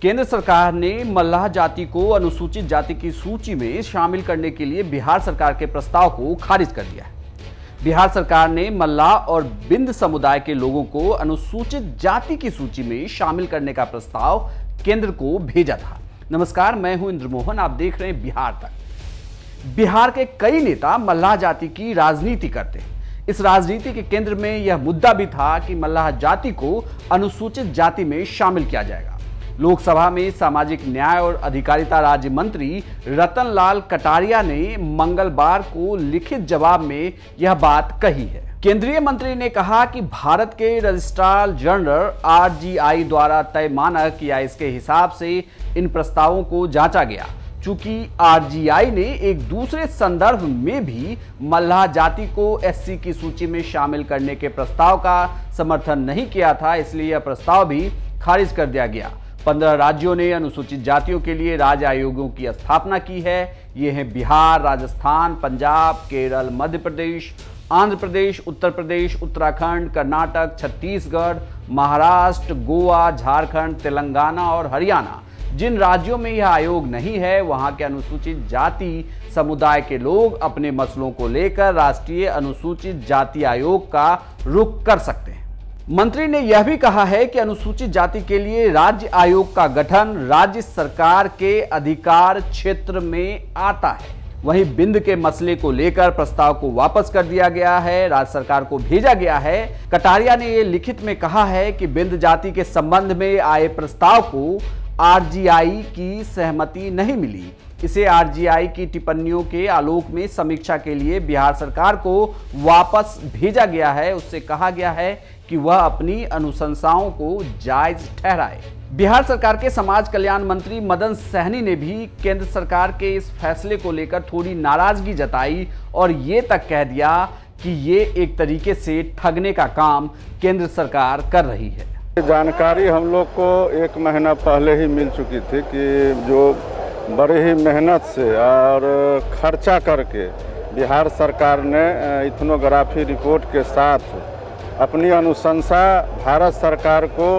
केंद्र सरकार ने मल्लाह जाति को अनुसूचित जाति की सूची में शामिल करने के लिए बिहार सरकार के प्रस्ताव को खारिज कर दिया है। बिहार सरकार ने मल्लाह और बिंद समुदाय के लोगों को अनुसूचित जाति की सूची में शामिल करने का प्रस्ताव केंद्र को भेजा था। नमस्कार, मैं हूं इंद्रमोहन, आप देख रहे हैं बिहार तक। बिहार के कई नेता मल्लाह जाति की राजनीति करते हैं। इस राजनीति के केंद्र में यह मुद्दा भी था कि मल्लाह जाति को अनुसूचित जाति में शामिल किया जाएगा। लोकसभा में सामाजिक न्याय और अधिकारिता राज्य मंत्री रतनलाल कटारिया ने मंगलवार को लिखित जवाब में यह बात कही है। केंद्रीय मंत्री ने कहा कि भारत के रजिस्ट्रार जनरल RGI द्वारा तय मानक या इसके हिसाब से इन प्रस्तावों को जांचा गया। चूंकि RGI ने एक दूसरे संदर्भ में भी मल्लाह जाति को SC की सूची में शामिल करने के प्रस्ताव का समर्थन नहीं किया था, इसलिए यह प्रस्ताव भी खारिज कर दिया गया। 15 राज्यों ने अनुसूचित जातियों के लिए राज्य आयोगों की स्थापना की है। ये हैं बिहार, राजस्थान, पंजाब, केरल, मध्य प्रदेश, आंध्र प्रदेश, उत्तर प्रदेश, उत्तराखंड, कर्नाटक, छत्तीसगढ़, महाराष्ट्र, गोवा, झारखंड, तेलंगाना और हरियाणा। जिन राज्यों में यह आयोग नहीं है, वहां के अनुसूचित जाति समुदाय के लोग अपने मसलों को लेकर राष्ट्रीय अनुसूचित जाति आयोग का रुख कर सकते हैं। मंत्री ने यह भी कहा है कि अनुसूचित जाति के लिए राज्य आयोग का गठन राज्य सरकार के अधिकार क्षेत्र में आता है। वहीं बिंद के मसले को लेकर प्रस्ताव को वापस कर दिया गया है, राज्य सरकार को भेजा गया है। कटारिया ने यह लिखित में कहा है कि बिंद जाति के संबंध में आए प्रस्ताव को RGI की सहमति नहीं मिली। इसे RGI की टिप्पणियों के आलोक में समीक्षा के लिए बिहार सरकार को वापस भेजा गया है। उससे कहा गया है कि वह अपनी अनुशंसाओं को जायज ठहराए। बिहार सरकार के समाज कल्याण मंत्री मदन सहनी ने भी केंद्र सरकार के इस फैसले को लेकर थोड़ी नाराजगी जताई और ये तक कह दिया कि ये एक तरीके से ठगने का काम केंद्र सरकार कर रही है। जानकारी हम लोग को 1 महीना पहले ही मिल चुकी थी कि जो बड़ी ही मेहनत से और खर्चा करके बिहार सरकार ने इथनोग्राफी रिपोर्ट के साथ अपनी अनुशंसा भारत सरकार को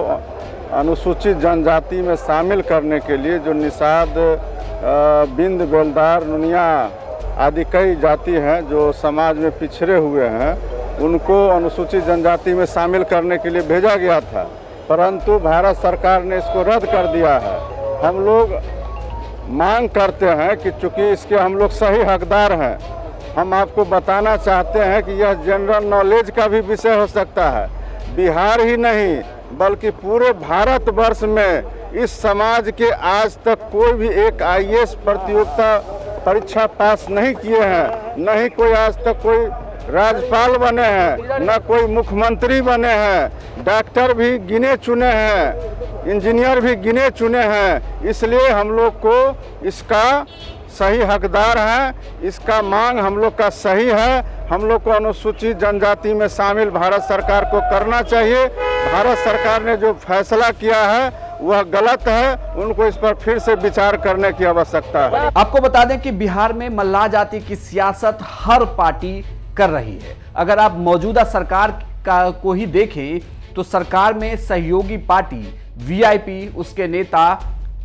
अनुसूचित जनजाति में शामिल करने के लिए जो निषाद, बिंद, बेलदार, नुनिया आदि कई जाति हैं जो समाज में पिछड़े हुए हैं, उनको अनुसूचित जनजाति में शामिल करने के लिए भेजा गया था, परंतु भारत सरकार ने इसको रद्द कर दिया है। हम लोग मांग करते हैं कि चूँकि इसके हम लोग सही हकदार हैं, हम आपको बताना चाहते हैं कि यह जनरल नॉलेज का भी विषय हो सकता है। बिहार ही नहीं बल्कि पूरे भारतवर्ष में इस समाज के आज तक कोई भी एक IAS प्रतियोगिता परीक्षा पास नहीं किए हैं, न ही कोई आज तक कोई राज्यपाल बने हैं, न कोई मुख्यमंत्री बने हैं, डॉक्टर भी गिने चुने हैं, इंजीनियर भी गिने चुने हैं। इसलिए हम लोग को इसका सही हकदार है, इसका मांग हम लोग का सही है। हम लोग को अनुसूचित जनजाति में शामिल भारत सरकार को करना चाहिए। भारत सरकार ने जो फैसला किया है वह गलत है, उनको इस पर फिर से विचार करने की आवश्यकता है। आपको बता दें कि बिहार में मल्लाह जाति की सियासत हर पार्टी कर रही है। अगर आप मौजूदा सरकार को ही देखें तो सरकार में सहयोगी पार्टी VIP, उसके नेता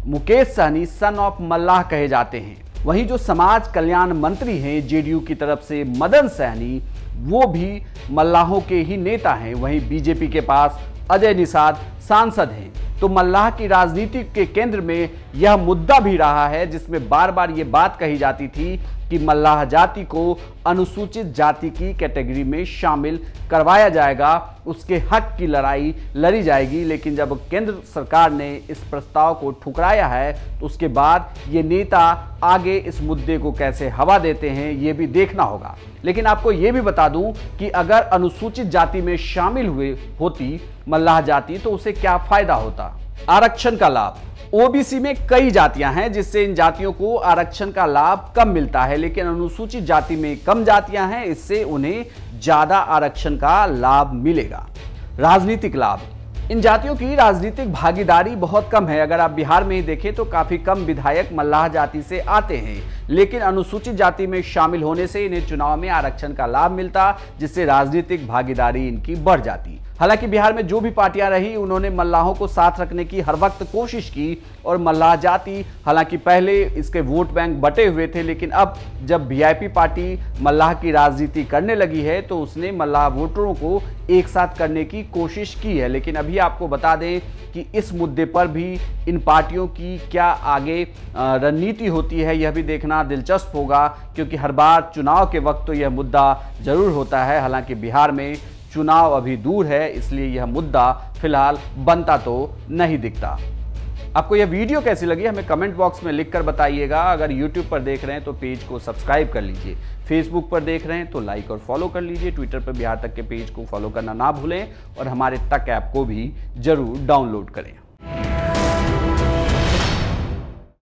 मुकेश सहनी सन ऑफ मल्लाह कहे जाते हैं। वहीं जो समाज कल्याण मंत्री हैं JDU की तरफ से मदन सहनी, वो भी मल्लाहों के ही नेता हैं। वहीं BJP के पास अजय निषाद सांसद हैं। तो मल्लाह की राजनीति के केंद्र में यह मुद्दा भी रहा है, जिसमें बार बार ये बात कही जाती थी कि मल्लाह जाति को अनुसूचित जाति की कैटेगरी में शामिल करवाया जाएगा, उसके हक की लड़ाई लड़ी जाएगी। लेकिन जब केंद्र सरकार ने इस प्रस्ताव को ठुकराया है तो उसके बाद ये नेता आगे इस मुद्दे को कैसे हवा देते हैं ये भी देखना होगा। लेकिन आपको ये भी बता दूं कि अगर अनुसूचित जाति में शामिल हुए होती मल्लाह जाति तो उसे क्या फायदा होता। आरक्षण का लाभ, OBC में कई जातियां हैं जिससे इन जातियों को आरक्षण का लाभ कम मिलता है, लेकिन अनुसूचित जाति में कम जातियां हैं, इससे उन्हें ज्यादा आरक्षण का लाभ मिलेगा। राजनीतिक लाभ, इन जातियों की राजनीतिक भागीदारी बहुत कम है। अगर आप बिहार में ही देखें तो काफी कम विधायक मल्लाह जाति से आते हैं, लेकिन अनुसूचित जाति में शामिल होने से इन्हें चुनाव में आरक्षण का लाभ मिलता, जिससे राजनीतिक भागीदारी इनकी बढ़ जाती। हालांकि बिहार में जो भी पार्टियां रही उन्होंने मल्लाहों को साथ रखने की हर वक्त कोशिश की और मल्लाह जाति हालांकि पहले इसके वोट बैंक बटे हुए थे, लेकिन अब जब वीआईपी पार्टी मल्लाह की राजनीति करने लगी है तो उसने मल्लाह वोटरों को एक साथ करने की कोशिश की है। लेकिन अभी आपको बता दें कि इस मुद्दे पर भी इन पार्टियों की क्या आगे रणनीति होती है, यह भी देखना दिलचस्प होगा, क्योंकि हर बार चुनाव के वक्त तो यह मुद्दा जरूर होता है। हालांकि बिहार में चुनाव अभी दूर है, इसलिए यह मुद्दा फिलहाल बनता तो नहीं दिखता। आपको यह वीडियो कैसी लगी हमें कमेंट बॉक्स में लिखकर बताइएगा। अगर YouTube पर देख रहे हैं तो पेज को सब्सक्राइब कर लीजिए, Facebook पर देख रहे हैं तो लाइक और फॉलो कर लीजिए, ट्विटर पर बिहार तक के पेज को फॉलो करना ना भूलें और हमारे तक ऐप को भी जरूर डाउनलोड करें।